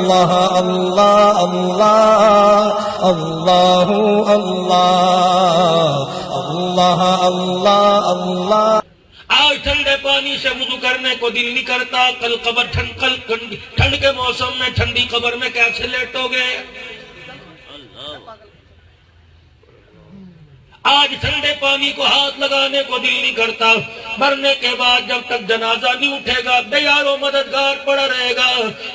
اللہ اللہ اللہ اللہ اللہ اللہ اللہ۔ آج ٹھنڈے پانی سے وضو کرنے کو دل نہیں کرتا، کل قبر ٹھنڈ کے موسم میں ٹھنڈی قبر میں کیسے لیٹو گے؟ آج ٹھنڈے پانی کو ہاتھ لگانے کو دل نہیں کرتا، مرنے کے بعد جب تک جنازہ نہیں اٹھے گا بے یار و مددگار پڑا رہے گا۔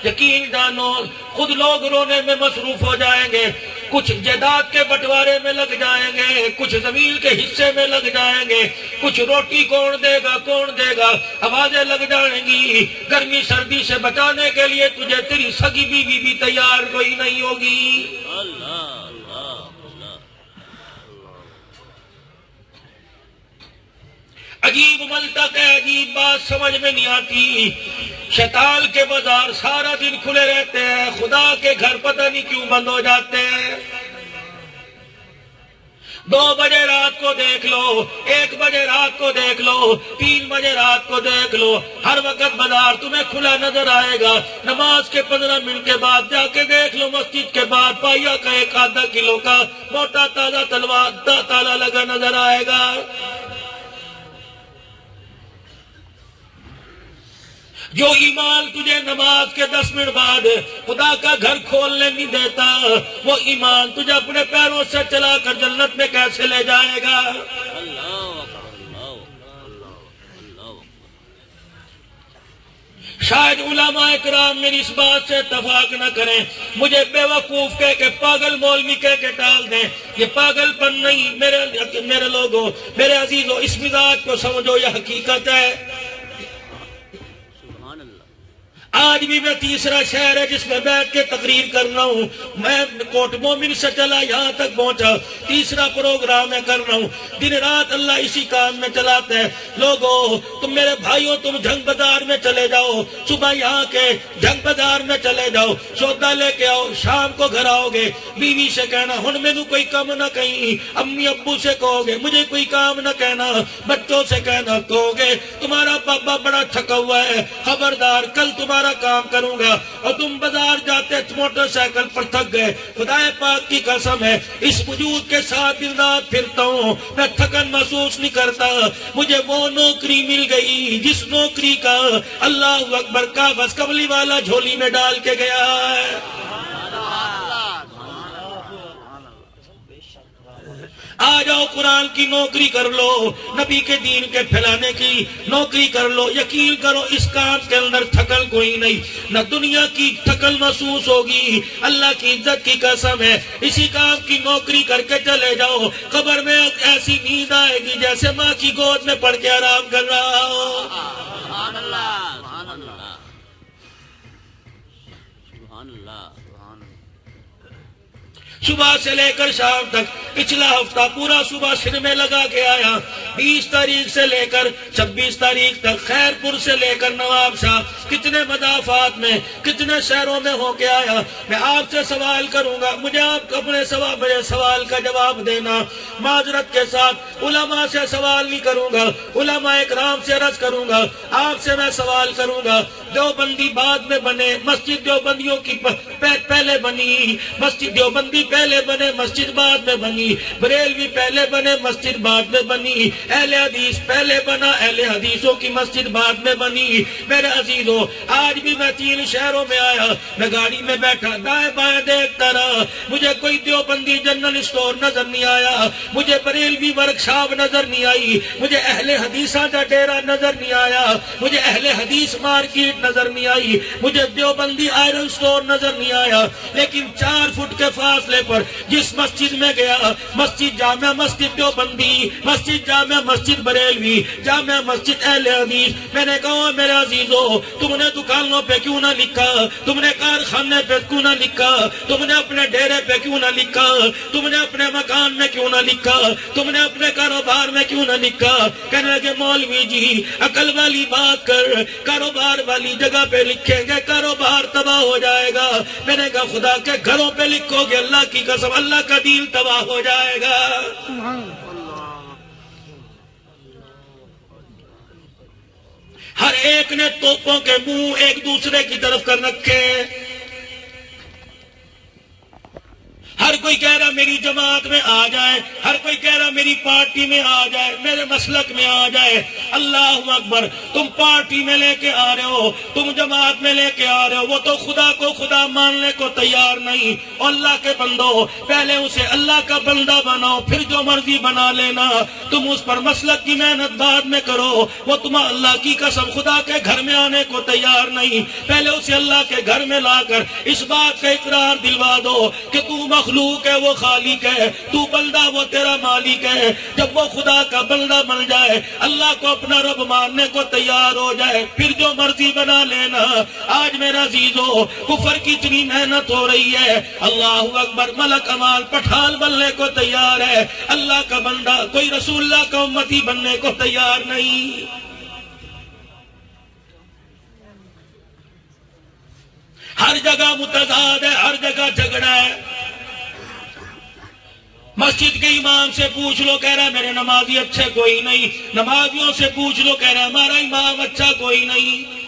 یقین جانو خود لوگ رونے میں مصروف ہو جائیں گے، کچھ جائیداد کے بٹوارے میں لگ جائیں گے، کچھ زمین کے حصے میں لگ جائیں گے، کچھ روٹی کون دے گا، آوازیں لگ جائیں گی۔ گرمی سردی سے بچانے کے لیے تجھے تیری سگی بیوی بھی تیار کوئی نہیں ہوگی۔ عجیب ملتق ہے، عجیب بات سمجھ میں نہیں آتی۔ شیطان کے بازار سارا دن کھلے رہتے ہیں، خدا کے گھر پتہ نہیں کیوں بند ہو جاتے ہیں۔ 2 بجے رات کو دیکھ لو، 1 بجے رات کو دیکھ لو، 3 بجے رات کو دیکھ لو، ہر وقت بازار تمہیں کھلا نظر آئے گا۔ نماز کے 15 منٹ کے بعد جا کے دیکھ لو، مسجد کے بعد پائیا کا 1-آدھا کلو کا موٹا تازہ تالا لگا نظر آئے گا۔ جو ایمان تجھے نماز کے 10 منٹ بعد خدا کا گھر کھولنے نہیں دیتا، وہ ایمان تجھے اپنے پیروں سے چلا کر جنت میں کیسے لے جائے گا؟ شاید علماء کرام میری اس بات سے اتفاق نہ کریں، مجھے بے وقوف کہہ کے پاگل مولوی کہہ کے ٹال دیں، یہ پاگل پن نہیں میرے لوگوں، میرے عزیزوں، اس مزاج کو سمجھو، یہ حقیقت ہے۔ آج بھی میں تیسرا شہر ہے جس میں بیٹھ کے تقریر کر رہا ہوں، میں کوٹ مومن سے چلا یہاں تک پہنچا، تیسرا پروگرام میں کر رہا ہوں۔ دن رات اللہ اسی کام میں چلاتا ہے۔ لوگوں تم میرے بھائیوں، تم جنگ بازار میں چلے جاؤ، صبح یہاں کے جنگ بازار میں چلے جاؤ، سودا لے کے آؤ، شام کو گھر آؤ گے، بیوی سے کہنا ہن مینوں کوئی کام نہ کہیں، امی ابو سے کہو گے مجھے کوئی کام نہ کہنا، بچوں سے کہنا کہو گے تمہارا بابا بڑا تھکا ہوا ہے، خبردار کل تمہارا کام کروں گا، اور تم بازار جاتے موٹر سائیکل پر تھک گئے۔ خدا پاک کی قسم ہے اس وجود کے ساتھ دن رات پھرتا ہوں، میں تھکن محسوس نہیں کرتا۔ مجھے وہ نوکری مل گئی جس نوکری کا اللہ اکبر کا بس کملی والا جھولی میں ڈال کے گیا ہے۔ آ جاؤ قرآن کی نوکری کر لو، نبی کے دین کے پھیلانے کی نوکری کر لو، یقین کرو اس کام کے اندر تھکل کوئی نہیں، نہ دنیا کی تھکل محسوس ہوگی، اللہ کی عزت کی قسم ہے۔ اسی کام کی نوکری کر کے چلے جاؤ، قبر میں ایسی نیند آئے گی جیسے ماں کی گود میں پڑھ کے آرام کر رہا ہو۔ سبحان اللہ، سبحان اللہ، سبحان اللہ۔ صبح سے لے کر شام تک پچھلا ہفتہ پورا صبح سر میں لگا کے آیا، 20 تاریخ سے لے کر 26 تاریخ تک خیر پور سے لے کر نواب شاہ، کتنے مضافات میں کتنے شہروں میں ہو کے آیا۔ میں آپ سے سوال کروں گا، مجھے آپ اپنے سوال کا جواب دینا، معذرت کے ساتھ علماء سے سوال نہیں کروں گا، علماء اکرام سے عرض کروں گا، آپ سے میں سوال کروں گا۔ دیوبندی بعد میں بنے، مسجد دیوبندیوں کی پہلے بنی، مسجد دیوبندی پہلے بنے، مسجد بعد میں بنی، بریلوی پہلے بنے، مسجد بعد میں بنی، اہل حدیث پہلے بنا، اہل حدیثوں کی مسجد بعد میں بنی۔ میرے عزیزوں آج بھی میں 3 شہروں میں آیا، میں گاڑی میں بیٹھا دائیں بائیں دیکھتا رہا، مجھے کوئی دیوبندی جنرل اسٹور نظر نہیں آیا، مجھے بریلوی ورکشاپ نظر نہیں آئی، مجھے اہل حدیثاں کا ڈیرا نظر نہیں آیا، مجھے اہل حدیث مارکیٹ نظر نہیں آئی، مجھے دیوبندی آئرن اسٹور نظر نہیں آیا۔ لیکن 4 فٹ کے فاصلے پر جس مسجد میں گیا، مسجد جامع مسجد دیوبندی، مسجد جامع مسجد بریلوی، جامع مسجد اہل حدیث، میں نے کہا میرے عزیزو تم نے دکانوں پہ کیوں نہ لکھا، تم نے کارخانے پہ کیوں نہ لکھا، تم نے اپنے ڈیرے پہ کیوں نہ لکھا، تم نے اپنے مکان میں کیوں نہ لکھا، تم نے اپنے کاروبار میں کیوں نہ لکھا؟ کہنے لگے مولوی جی عقل والی بات کر، کاروبار والی جگہ پہ لکھیں گے کاروبار تباہ ہو جائے گا۔ میں نے کہا خدا کے گھروں پہ لکھو گے اللہ کی قسم اللہ کا دین تباہ ہو جائے گا۔ ہر ایک نے توپوں کے منہ ایک دوسرے کی طرف کر رکھے، کوئی کہہ رہا میری جماعت میں آ جائے، ہر کوئی کہہ رہا میری پارٹی میں آ جائے، میرے مسلک میں آ جائے۔ اللہ اکبر، تم پارٹی میں لے کے آ رہے ہو، تم جماعت میں لے کے آ رہے ہو، وہ تو خدا کو خدا ماننے کو تیار نہیں۔ اور اللہ کے بندو، پہلے اسے اللہ کا بندہ بناؤ، پھر جو مرضی بنا لینا۔ تم اس پر مسلک کی محنت بعد میں کرو، وہ تم اللہ کی قسم خدا کے گھر میں آنے کو تیار نہیں۔ پہلے اسے اللہ کے گھر میں لا کر اس بات کا اقرار دلوا دو کہ تو مخلوق ہے، وہ خالق ہے، تو بندہ وہ تیرا مالک ہے۔ جب وہ خدا کا بندہ بن جائے، اللہ کو اپنا رب ماننے کو تیار ہو جائے، پھر جو مرضی بنا لینا۔ آج میرا عزیزو، کفر کی اتنی محنت ہو رہی ہے، اللہ اکبر، ملک امال پٹھان بننے کو تیار ہے، اللہ کا بندہ کوئی رسول اللہ کا امتی بننے کو تیار نہیں۔ ہر جگہ متضاد ہے، ہر جگہ جھگڑا ہے۔ مسجد کے امام سے پوچھ لو، کہہ رہا ہے میرے نمازی اچھے کوئی نہیں۔ نمازیوں سے پوچھ لو، کہہ رہا ہے ہمارا امام اچھا کوئی نہیں۔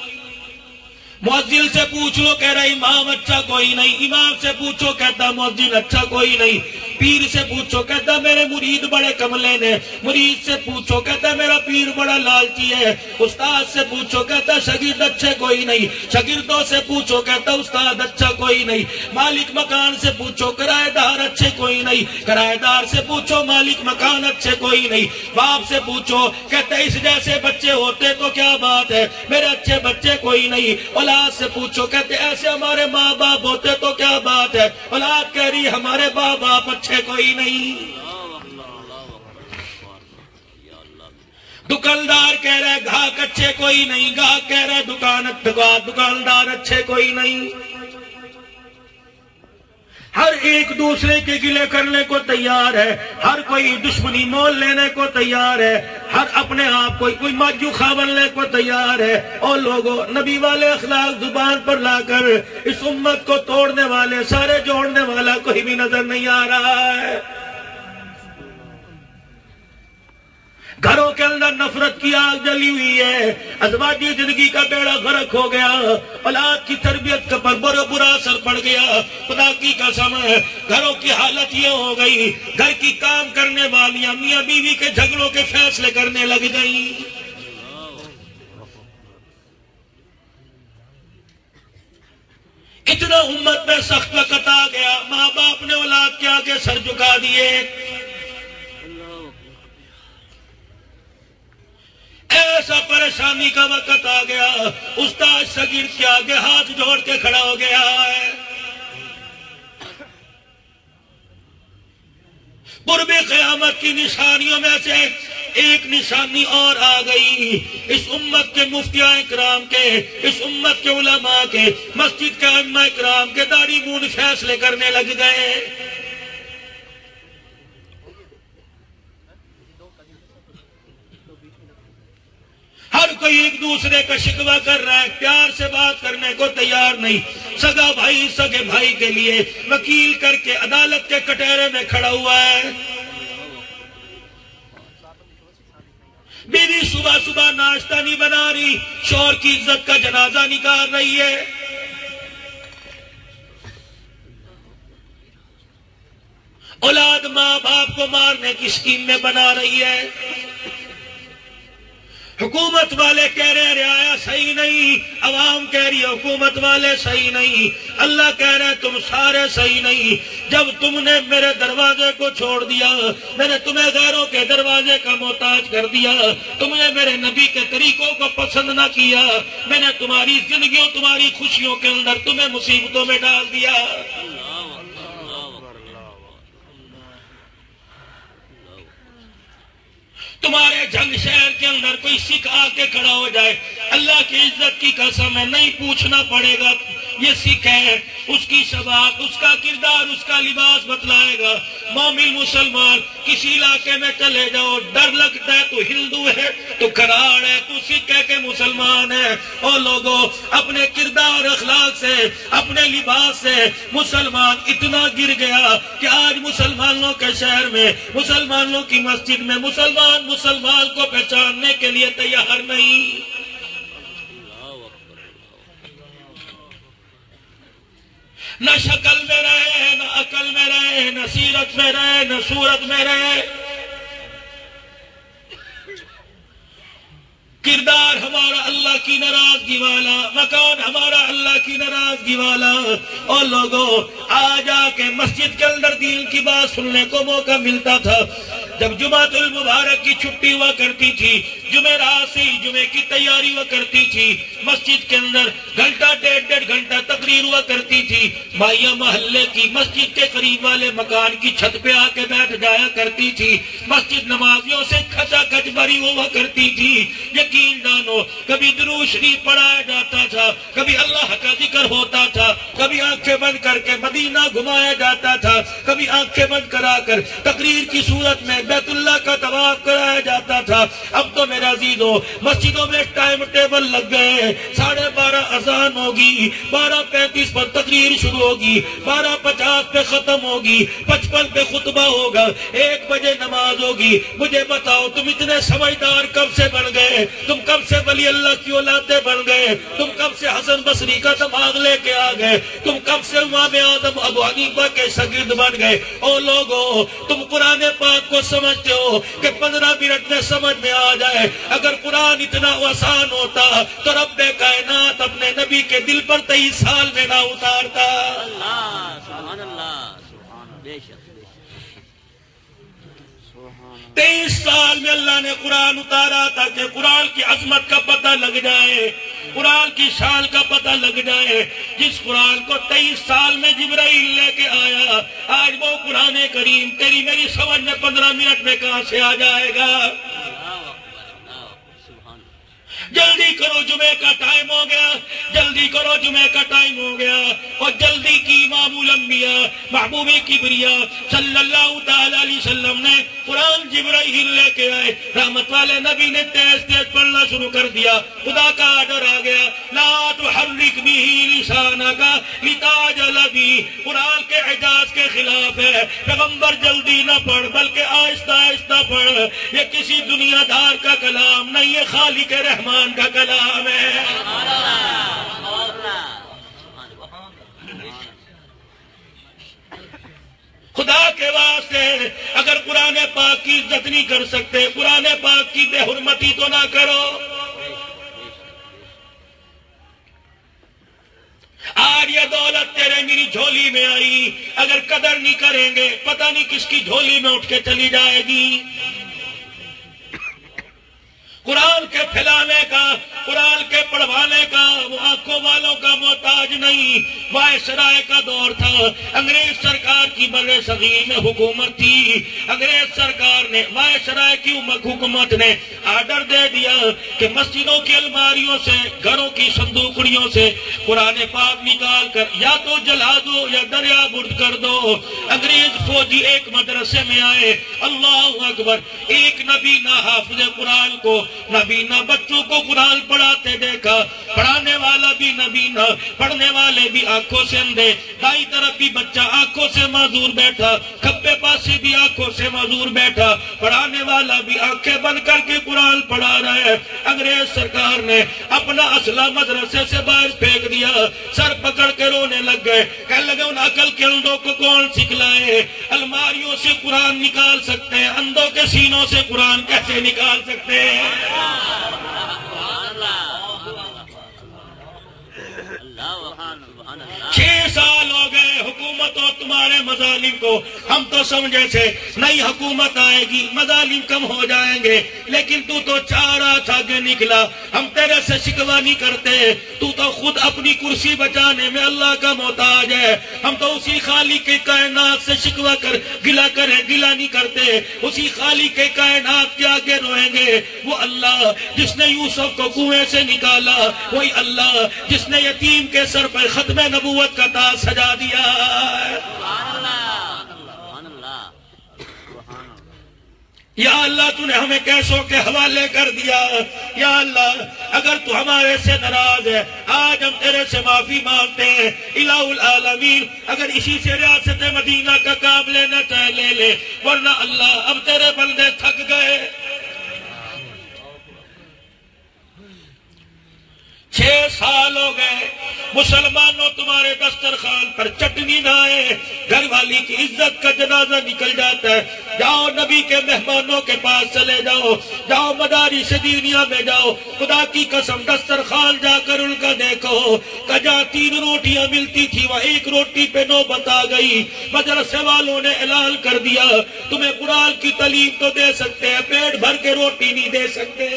مؤذن سے پوچھ لو، کہہ رہا ہے امام اچھا کوئی نہیں۔ امام سے پوچھو، کہتا مؤذن اچھا کوئی نہیں۔ پیر سے پوچھو، کہتا میرے مرید بڑے کملے نے۔ مرید سے پوچھو، کہتا میرا پیر بڑا لالچی ہے۔ استاد سے پوچھو، کہتا شاگرد اچھے کوئی نہیں۔ شاگردوں سے پوچھو، کہتا استاد اچھا کوئی نہیں۔ مالک مکان سے پوچھو، کرایہ دار اچھے کوئی نہیں۔ کرایہ دار سے پوچھو، مالک مکان اچھے کوئی نہیں۔ باپ سے پوچھو، کہتا اس جیسے بچے ہوتے تو کیا بات ہے، میرے اچھے بچے کوئی نہیں۔ اولاد سے پوچھو، کہتے ایسے ہمارے ماں باپ ہوتے تو کیا بات ہے۔ اولاد کہہ رہی ہمارے ماں باپ اچھے کوئی نہیں۔ دکاندار کہہ رہا ہے گاہک اچھے کوئی نہیں۔ گاہک کہہ رہا ہے دکاندار اچھے کوئی نہیں۔ ہر ایک دوسرے کے گلے کرنے کو تیار ہے، ہر کوئی دشمنی مول لینے کو تیار ہے، ہر اپنے آپ کوئی ماجوخا بننے کو تیار ہے۔ اور لوگوں، نبی والے اخلاق زبان پر لا کر اس امت کو توڑنے والے، سارے جوڑنے والا کوئی بھی نظر نہیں آ رہا ہے۔ گھروں کے اندر نفرت کی آگ جلی ہوئی ہے، ازواجی زندگی کا بیڑا غرق ہو گیا، اولاد کی تربیت کا پر برا اثر پڑ گیا۔ خدا کی قسم ہے، گھروں کی حالت یہ ہو گئی، گھر کی کام کرنے والیاں میاں بیوی کے جھگڑوں کے فیصلے کرنے لگ گئیں۔ اتنا امت میں سخت وقت آ گیا، ماں باپ نے اولاد کے آگے سر جھکا دیے۔ ایسا پریشانی کا وقت آ گیا، استاد شاگرد کے آگے ہاتھ جوڑ کے کھڑا ہو گیا ہے۔ قرب قیامت کی نشانیوں میں سے ایک نشانی اور آ گئی۔ اس امت کے مفتیاء اکرام کے، اس امت کے علماء کے، مسجد کے ائمہ اکرام کے داڑھی مونڈ فیصلے کرنے لگ گئے۔ ہر کوئی ایک دوسرے کا شکوہ کر رہا ہے، پیار سے بات کرنے کو تیار نہیں۔ سگا بھائی سگے بھائی کے لیے وکیل کر کے عدالت کے کٹہرے میں کھڑا ہوا ہے۔ بیوی صبح صبح ناشتہ نہیں بنا رہی، شوہر کی عزت کا جنازہ نکال رہی ہے۔ اولاد ماں باپ کو مارنے کی اسکیم میں بنا رہی ہے۔ حکومت والے کہہ رہے ہیں رعایا صحیح نہیں، عوام کہہ رہی ہے حکومت والے صحیح نہیں، اللہ کہہ رہے ہیں تم سارے صحیح نہیں۔ جب تم نے میرے دروازے کو چھوڑ دیا، میں نے تمہیں غیروں کے دروازے کا محتاج کر دیا، تم نے میرے نبی کے طریقوں کو پسند نہ کیا، میں نے تمہاری زندگیوں تمہاری خوشیوں کے اندر تمہیں مصیبتوں میں ڈال دیا۔ تمہارے جنگ شہر کے اندر کوئی سکھ آ کے کھڑا ہو جائے، اللہ کی عزت کی قسم ہے نہیں پوچھنا پڑے گا یہ سکھ ہے، اس کی شباہت، اس کا کردار، اس کا لباس بتلائے گا۔ مومن مسلمان کسی علاقے میں چلے جاؤ، ڈر لگتا ہے تو ہندو ہے تو کراڑ ہے تو سکھ ہے کہ مسلمان ہے۔ اور لوگوں، اپنے کردار اخلاق سے، اپنے لباس سے مسلمان اتنا گر گیا کہ آج مسلمانوں کے شہر میں، مسلمانوں کی مسجد میں مسلمان کو پہچاننے کے لیے تیار نہیں۔ نہ شکل میں رہے، نہ عقل میں رہے، نہ سیرت میں رہے، نہ صورت میں رہے. کردار ہمارا اللہ کی ناراضگی والا، مکان ہمارا اللہ کی ناراضگی والا. اور لوگوں آج آ کے مسجد کے اندر دین کی بات سننے کو موقع ملتا تھا. جب جمعۃ المبارک کی چھٹی ہوا کرتی تھی، جمعرات سے جمعے کی تیاری ہوا کرتی تھی، مسجد کے اندر گھنٹہ ڈیڑھ گھنٹہ تقریر ہوا کرتی تھی. مائیاں محلے کی مسجد کے قریب والے مکان کی چھت پہ آ کے بیٹھ جایا کرتی تھی. مسجد نمازیوں سے کھچا کھچ بھری ہوا کرتی تھی. یقین جانو کبھی درود شریف پڑھایا جاتا تھا، کبھی اللہ کا ذکر ہوتا تھا، کبھی آنکھیں بند کر کے مدینہ گھمایا جاتا تھا، کبھی آنکھیں بند کرا کر تقریر کی صورت میں بیت اللہ کا طواف کرایا جاتا تھا. اب تو میرے عزیزوں مسجدوں میں ٹائم ٹیبل لگ گئے. 12:30 اذان ہوگی، 12:35 پر تقریر شروع ہوگی، 12:50 پہ ختم ہوگی، 55 پہ خطبہ ہوگا، 1 بجے نماز ہوگی. مجھے بتاؤ تم اتنے سمجھدار کب سے بن گئے؟ تم کب سے ولی اللہ کی اولادیں بن گئے؟ تم کب سے حسن بصری کا دماغ لے کے آ گئے؟ تم کب سے امام اعظم ابو حنیفہ کے شاگرد بن گئے؟ او لوگوں تم قرآن پاک کو سمجھتے ہو کہ 15 منٹ میں سمجھ میں آ جائے. اگر قرآن اتنا آسان ہوتا تو رب کائنات اپنے نبی کے دل پر 23 سال میں نہ اتارتا. اللہ سبحان اللہ سبحان بے شک 23 سال میں اللہ نے قرآن اتارا تاکہ قرآن کی عظمت کا پتہ لگ جائے، قرآن کی شان کا پتہ لگ جائے. جس قرآن کو 23 سال میں جبرائیل لے کے آیا، آج وہ قرآن کریم تیری میری سمجھ میں 15 منٹ میں کہاں سے آ جائے گا؟ جلدی کرو جمعے کا ٹائم ہو گیا، جلدی کرو جمعے کا ٹائم ہو گیا. اور جلدی کی امام الانبیاء محبوب کبریا صلی اللہ تعالی علیہ وسلم نے قرآن جبرائیل لے کے آئے. رحمت والے نبی نے تیز تیز پڑھنا شروع کر دیا. خدا کا آرڈر آ گیا، لا تحرک بہ لسانک لتعجل بہ. قرآن کے اعجاز کے خلاف ہے. پیغمبر جلدی نہ پڑھ بلکہ آہستہ آہستہ پڑھ. یہ کسی دنیا دار کا کلام نہیں، یہ خالق رحمان کا کلام ہے. خدا کے واسطے اگر قرآن پاک کی عزت نہیں کر سکتے، قرآن پاک کی بے حرمتی تو نہ کرو. آج یہ دولت تیرے میری جھولی میں آئی، اگر قدر نہیں کریں گے پتہ نہیں کس کی جھولی میں اٹھ کے چلی جائے گی. قرآن کے پھیلانے کا، قرآن کے پڑھوانے کا وہ آنکھوں والوں کا محتاج نہیں. وائسرائے کا دور تھا، انگریز سرکار کی بر صغیر میں حکومت تھی. انگریز سرکار نے، وائسرائے کی حکومت نے آرڈر دے دیا کہ مسجدوں کی الماریوں سے، گھروں کی صندوقڑیوں سے قرآن پاک نکال کر یا تو جلا دو یا دریا برد کر دو. انگریز فوجی ایک مدرسے میں آئے، اللہ اکبر، ایک نبی نہ حافظ قرآن کو، نبی نہ بچوں کو قرآن پڑھاتے دیکھا. پڑھانے والا بھی نبی نہ، پڑھنے والے بھی آنکھوں سے اندھے. دائیں طرف بھی بچہ آنکھوں سے معذور بیٹھا، کھبے پاسے بھی آنکھوں سے معذور بیٹھا. پڑھانے والا بھی آنکھیں بند کر کے قرآن پڑھا رہا ہے. انگریز سرکار نے اپنا اسلحہ مدرسے سے باہر پھینک دیا، سر پکڑ کے رونے لگ گئے. کہنے لگے ان عقل کے اندھوں کو کون سکھلائے؟ الماریوں سے قرآن نکال سکتے ہیں، اندھوں کے سینوں سے قرآن کیسے نکال سکتے ہیں؟ 6 سال ہو گئے حکومتوں تمہارے مظالم کو. ہم تو سمجھے تھے نئی حکومت آئے گی مظالم کم ہو جائیں گے، لیکن تو 4 ہاتھ آگے نکلا. ہم تیرے سے شکوہ نہیں کرتے، تو خود اپنی کرسی بچانے میں اللہ کا محتاج ہے. ہم تو اسی خالق کے کائنات سے شکوہ کر گلا نہیں کرتے، اسی خالق کے کائنات کے آگے روئیں گے. وہ اللہ جس نے یوسف کو کنویں سے نکالا، وہی اللہ جس نے یتیم کے سر پر ختم نبوت کا تاج سجا دیا. یا اللہ تو نے ہمیں کیسوں کے حوالے کر دیا. یا اللہ اگر تو ہمارے سے ناراض ہے آج ہم تیرے سے معافی مانگتے ہیں. الہ العالمین اگر اسی سے ریاست مدینہ کا کام لینا چاہے لے لے، ورنہ اللہ اب تیرے بندے تھک گئے. 6 سال ہو گئے مسلمانوں تمہارے دسترخوان پر چٹنی نہ آئے، گھر والی کی عزت کا جنازہ نکل جاتا ہے۔ جاؤ نبی کے مہمانوں کے پاس چلے جاؤ، جاؤ مدارس دینیہ میں جاؤ، خدا کی قسم دسترخوان جا کر ان کا دیکھو کہ جہاں 3 روٹیاں ملتی تھی وہ 1 روٹی پہ نوبت آ گئی۔ مدرسے والوں نے اعلان کر دیا تمہیں قرآن کی تعلیم تو دے سکتے ہیں، پیٹ بھر کے روٹی نہیں دے سکتے۔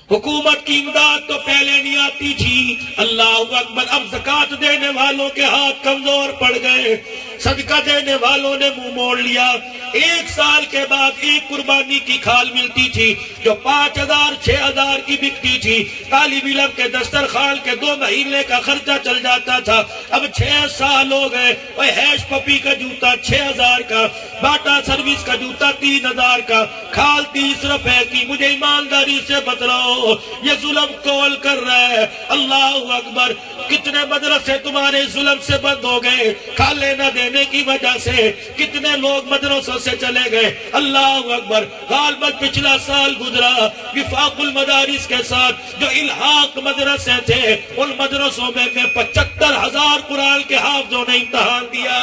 حکومت کی امداد تو پہلے نہیں آتی تھی، اللہ اکبر، اب زکوٰۃ دینے والوں کے ہاتھ کمزور پڑ گئے، صدقہ دینے والوں نے منہ موڑ لیا۔ 1 سال کے بعد ایک قربانی کی کھال ملتی تھی جو 5,000 6,000 کی بکتی تھی، طالب علم کے دسترخوان کے 2 مہینے کا خرچہ چل جاتا تھا۔ اب 6 سال ہو گئے، وہ ہیش پپی کا جوتا 6,000 کا، باٹا سروس کا جوتا 3,000 کا، کھال 30 روپے کی۔ مجھے ایمانداری سے بتلاؤ یہ ظلم کون کر رہا ہے؟ اللہ اکبر، کتنے مدرسے تمہارے ظلم سے بند ہو گئے، کھالے نہ دینے کی وجہ سے، کتنے لوگ مدرسوں سے چلے گئے۔ اللہ اکبر، غالباً پچھلا سال گزرا وفاق المدارس کے ساتھ جو الحاق مدرسے تھے، ان مدرسوں میں 75,000 قرآن کے حافظوں نے امتحان دیا۔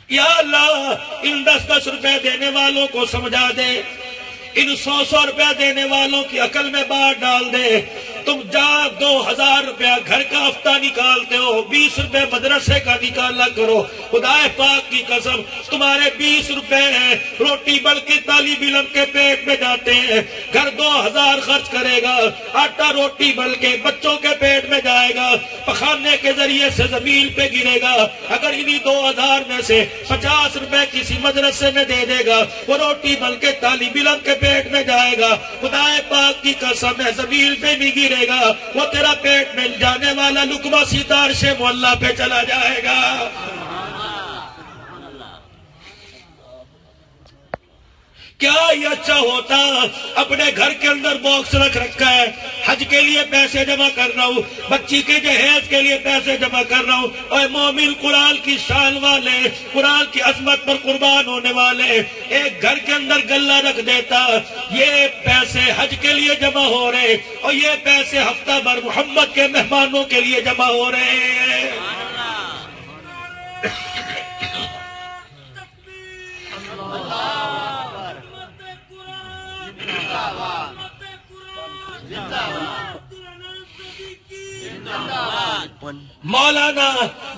یا اللہ، ان 10 روپے دینے والوں کو سمجھا دے، ان 100 روپے دینے والوں کی عقل میں بات ڈال دے۔ تم جا 2,000 روپیہ گھر کا ہفتہ نکالتے ہو، 20 روپے مدرسے کا نکالا کرو۔ خدا پاک کی قسم، تمہارے 20 روپے ہیں، روٹی بڑھ کے طالب علم کے پیٹ میں جاتے ہیں، گھر 2,000 خرچ کرے گا، آٹا روٹی بڑھ کے بچوں کے پیٹ میں جائے گا، پخانے کے ذریعے سے زمین پہ گرے گا۔ اگر انہی 2,000 میں سے 50 روپے کسی مدرسے میں دے دے گا، وہ روٹی بڑھ کے طالب علم کے پیٹ میں جائے گا۔ خدا پاک کی قسم ہے، زمین پہ نہیں گرے گا، وہ تیرا پیٹ میں جانے والا لقمہ سیدھا عرش معلیٰ پہ چلا جائے گا۔ کیا یہ اچھا ہوتا؟ اپنے گھر کے اندر باکس رکھ رکھا ہے، حج کے لیے پیسے جمع کر رہا ہوں، بچی کے جہیز کے لیے پیسے جمع کر رہا ہوں، اور مومن قرآن کی شان والے، قرآن کی عظمت پر قربان ہونے والے ایک گھر کے اندر گلہ رکھ دیتا، یہ پیسے حج کے لیے جمع ہو رہے اور یہ پیسے ہفتہ بھر محمد کے مہمانوں کے لیے جمع ہو رہے ہیں۔ مولانا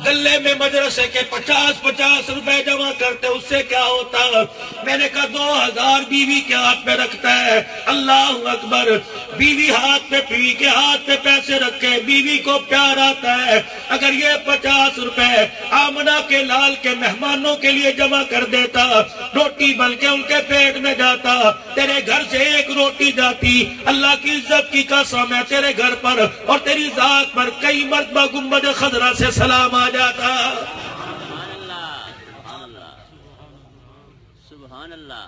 گلے میں مدرسے کے 50 روپے جمع کرتے، اس سے کیا ہوتا؟ میں نے کہا 2,000 بیوی کے ہاتھ میں رکھتا ہے۔ اللہ اکبر، بیوی ہاتھ میں، بیوی کے ہاتھ میں پیسے رکھے، بیوی کو پیار آتا ہے۔ اگر یہ 50 روپے آمنہ کے لال کے مہمانوں کے لیے جمع کر دیتا، روٹی بن کے ان کے پیٹ میں جاتا، تیرے گھر سے 1 روٹی جاتی، اللہ کی عزت کی قسم ہے تیرے گھر پر اور تیری ذات پر کئی مرتبہ گنبد خضرا سے سلام آ جاتا۔ سبحان اللہ۔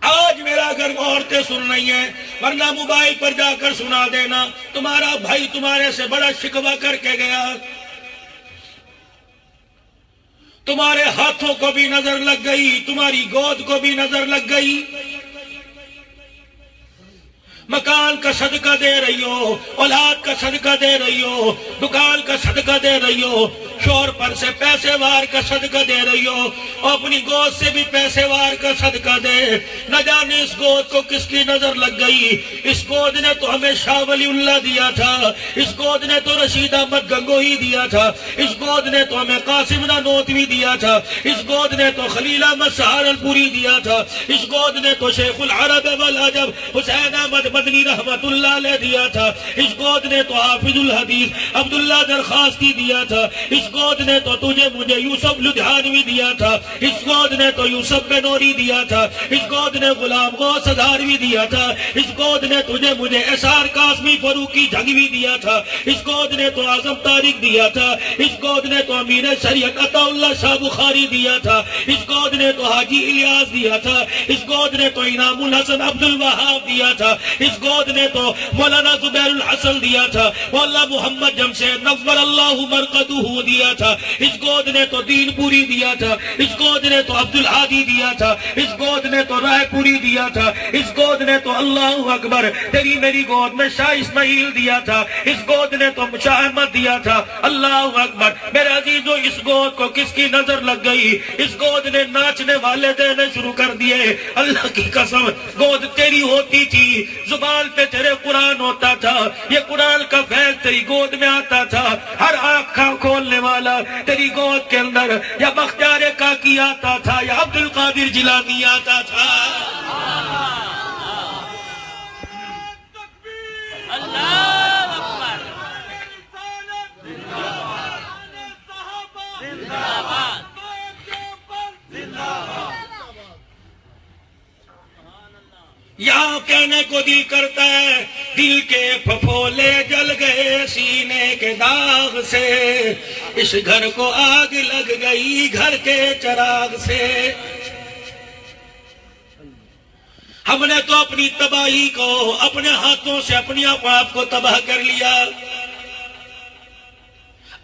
آج میرا گھر عورتیں سن رہی ہیں، ورنہ موبائل پر جا کر سنا دینا، تمہارا بھائی تمہارے سے بڑا شکوہ کر کے گیا، تمہارے ہاتھوں کو بھی نظر لگ گئی، تمہاری گود کو بھی نظر لگ گئی، مکان کا صدقہ دے رہی ہو، اولاد کا صدقہ دے رہی ہو، دکان کا صدقہ دے رہی ہو، شوہر پر سے پیسے وار کا صدقہ دے رہی ہو، اور اپنی گود سے بھی پیسے وار کا صدقہ دے۔ نہ جانے اس گود کو کس کی نظر لگ گئی۔ اس گود نے تو ہمیں شاہ ولی اللہ دیا تھا، اس گود نے تو رشید احمد گنگوہی دیا تھا، اس گود نے تو ہمیں قاسم نانوتوی دیا تھا، اس گود نے تو خلیل احمد سہارنپوری دیا تھا، اس گود نے تو شیخ العرب والعجم حسین احمد مدنی رحمت اللہ علیہ دیا تھا، اس گود نے تو حافظ الحدیث عبداللہ درخواستی دیا تھا، اس گود نے تو تجھے مجھے یوسف لدھیانوی دیا تھا، اس گود نے تو یوسف بنوری دیا تھا، اس گود نے غلام غوث ہزاروی دیا تھا، اس گود نے تجھے مجھے اسار قاسمی فاروقی جھنگوی دیا تھا، اس گود نے تو اعظم طارق دیا تھا، اس گود نے تو امیر شریعت عطا اللہ شاہ بخاری دیا تھا، اس گود نے تو حاجی الیاس دیا تھا، اس گود نے تو انعام الحسن عبد الوہاب دیا تھا، اس گود نے تو مولانا زبیر الحسن دیا تھا، مولانا محمد جمشید نور اللہ مرقدہ دیا تھا، اس گود نے تو دین پوری دیا تھا، اس گود نے تو عبد الحادی دیا تھا، اس گود نے تو رائے پوری دیا تھا، اس گود نے تو اللہ اکبر تیری میری گود میں شاہ اسماعیل دیا تھا، اس گود نے تو شاہ احمد دیا تھا، اللہ اکبر میرے عزیزو اس گود کو کس کی نظر لگ گئی، اس گود نے ناچنے والے دینے شروع کر دیے، اللہ کی قسم گود تیری ہوتی تھی، زبان پہ تیرے قرآن ہوتا تھا، یہ قرآن کا فیض تیری گود میں آتا تھا، ہر آنکھاں کھولنے والا تیری گود کے اندر یا بختیار کاکی آتا تھا یا عبد القادر جیلانی آتا تھا۔ اللہ اکبر، یہاں کہنے کو دل کرتا ہے، دل کے پھپھولے جل گئے سینے کے داغ سے، اس گھر کو آگ لگ گئی گھر کے چراغ سے۔ ہم نے تو اپنی تباہی کو اپنے ہاتھوں سے اپنی آپ کو تباہ کر لیا۔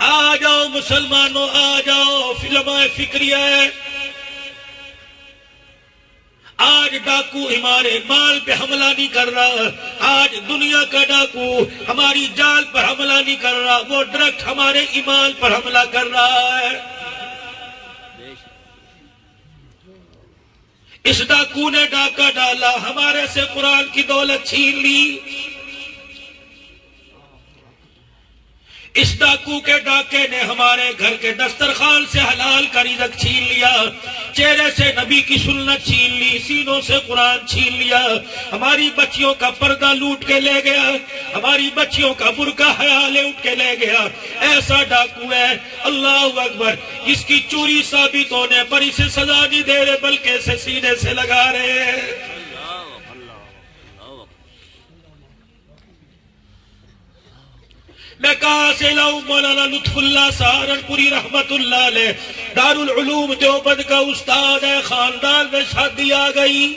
آ جاؤ مسلمانوں، آ جاؤ، فلم فکریہ ہے۔ آج ڈاکو ہمارے مال پہ حملہ نہیں کر رہا، آج دنیا کا ڈاکو ہماری جال پر حملہ نہیں کر رہا، وہ ڈائریکٹ ہمارے ایمان پر حملہ کر رہا ہے۔ اس ڈاکو نے ڈاکہ ڈالا، ہمارے سے قرآن کی دولت چھین لی۔ اس ڈاکو کے ڈاکے نے ہمارے گھر کے دسترخوان سے حلال کا رزق چھین لیا، چہرے سے نبی کی سنت چھین لی، سینوں سے قرآن چھین لیا، ہماری بچیوں کا پردہ لوٹ کے لے گیا، ہماری بچیوں کا برقع حیا لے اٹھ کے لے گیا۔ ایسا ڈاکو ہے اللہ اکبر، اس کی چوری ثابت ہونے پر اسے سزا نہیں دے رہے بلکہ اسے سینے سے لگا رہے ہیں۔ میں کہاں سے لاؤں؟ مولانا لطف اللہ سہارنپوری رحمت اللہ علیہ دارالعلوم دیوبند کا استاد ہے، خاندان میں شادی آ گئی،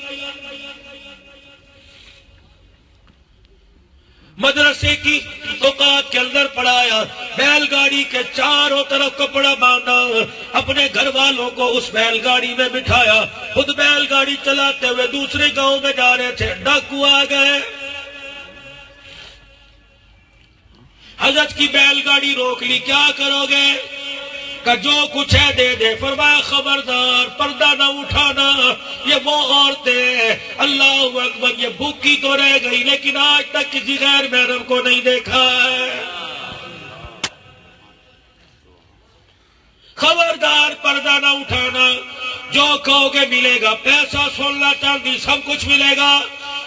مدرسے کی اوقات کے اندر پڑھایا، بیل گاڑی کے چاروں طرف کپڑا باندھا، اپنے گھر والوں کو اس بیل گاڑی میں بٹھایا، خود بیل گاڑی چلاتے ہوئے دوسرے گاؤں میں جا رہے تھے، ڈاکو آ گئے، حضرت کی بیل گاڑی روک لی، کیا کرو گے؟ کہ جو کچھ ہے دے دے۔ فرمایا خبردار پردہ نہ اٹھانا، یہ وہ عورتیں اللہ اکبر یہ بھوکی تو رہ گئی لیکن آج تک کسی غیر محرم کو نہیں دیکھا ہے۔ خبردار پردہ نہ اٹھانا، جو کہو گے ملے گا، پیسہ سونا چاندی سب کچھ ملے گا۔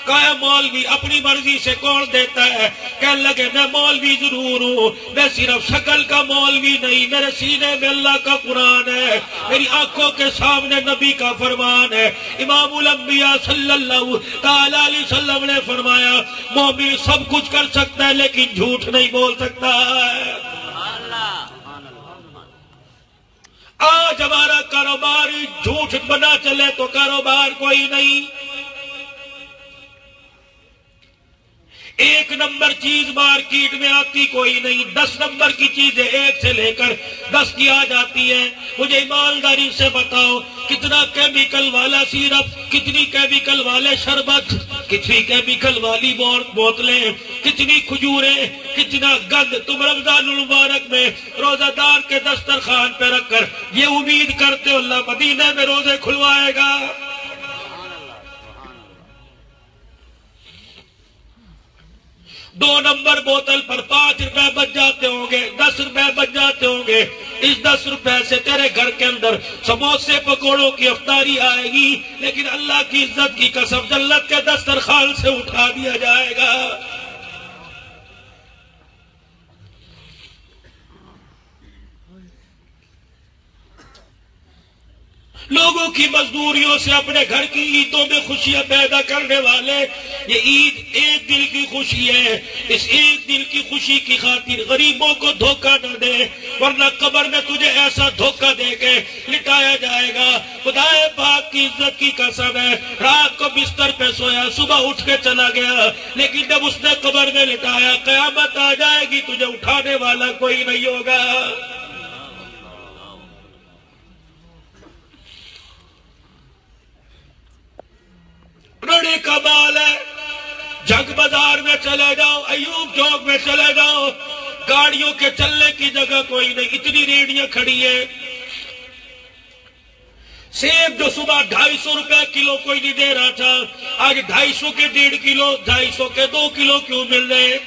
کہا مولوی اپنی مرضی سے کون دیتا ہے؟ کہنے لگے میں مولوی ضرور ہوں، میں صرف شکل کا مولوی نہیں، میرے سینے میں اللہ کا قرآن ہے، میری آنکھوں کے سامنے نبی کا فرمان ہے۔ امام الانبیاء صلی اللہ تعالی علیہ وسلم نے فرمایا مومن سب کچھ کر سکتا ہے لیکن جھوٹ نہیں بول سکتا ہے۔ آج ہمارا کاروبار جھوٹ بنا چلے تو کاروبار کوئی نہیں۔ ایک نمبر چیز مارکیٹ میں آتی کوئی نہیں، 10 نمبر کی چیزیں 1 سے لے کر 10 کی آ جاتی ہیں۔ مجھے ایمانداری سے بتاؤ کتنا کیمیکل والا سیرپ، کتنی کیمیکل والے شربت، کتنی کیمیکل والی بوتلیں، کتنی کھجوریں، کتنا گند تم رمضان المبارک میں روزہ دار کے دسترخوان پہ رکھ کر یہ امید کرتے ہو اللہ مدینہ میں روزے کھلوائے گا۔ 2 نمبر بوتل پر 5 روپے بچ جاتے ہوں گے، 10 روپے بچ جاتے ہوں گے، اس 10 روپے سے تیرے گھر کے اندر سموسے پکوڑوں کی افطاری آئے گی، لیکن اللہ کی عزت کی قسم جنت کے دسترخوان سے اٹھا دیا جائے گا۔ لوگوں کی مزدوریوں سے اپنے گھر کی عیدوں میں خوشیاں پیدا کرنے والے، یہ عید ایک دل کی خوشی ہے، اس ایک دل کی خوشی کی خاطر غریبوں کو دھوکہ نہ دے، ورنہ قبر میں تجھے ایسا دھوکہ دے کے لٹایا جائے گا۔ خدا پاک کی عزت کی قسم ہے، رات کو بستر پہ سویا، صبح اٹھ کے چلا گیا، لیکن جب اس نے قبر میں لٹایا، قیامت آ جائے گی، تجھے اٹھانے والا کوئی نہیں ہوگا۔ بڑے کمال ہے، جنگ بازار میں چلے جاؤ، ایوب چوک میں چلے جاؤ، گاڑیوں کے چلنے کی جگہ کوئی نہیں، اتنی ریڑیاں کھڑی ہیں۔ سیب جو صبح 250 روپے کلو کوئی نہیں دے رہا تھا، آج 250 کے 1.5 کلو، 250 کے 2 کلو کیوں مل رہے؟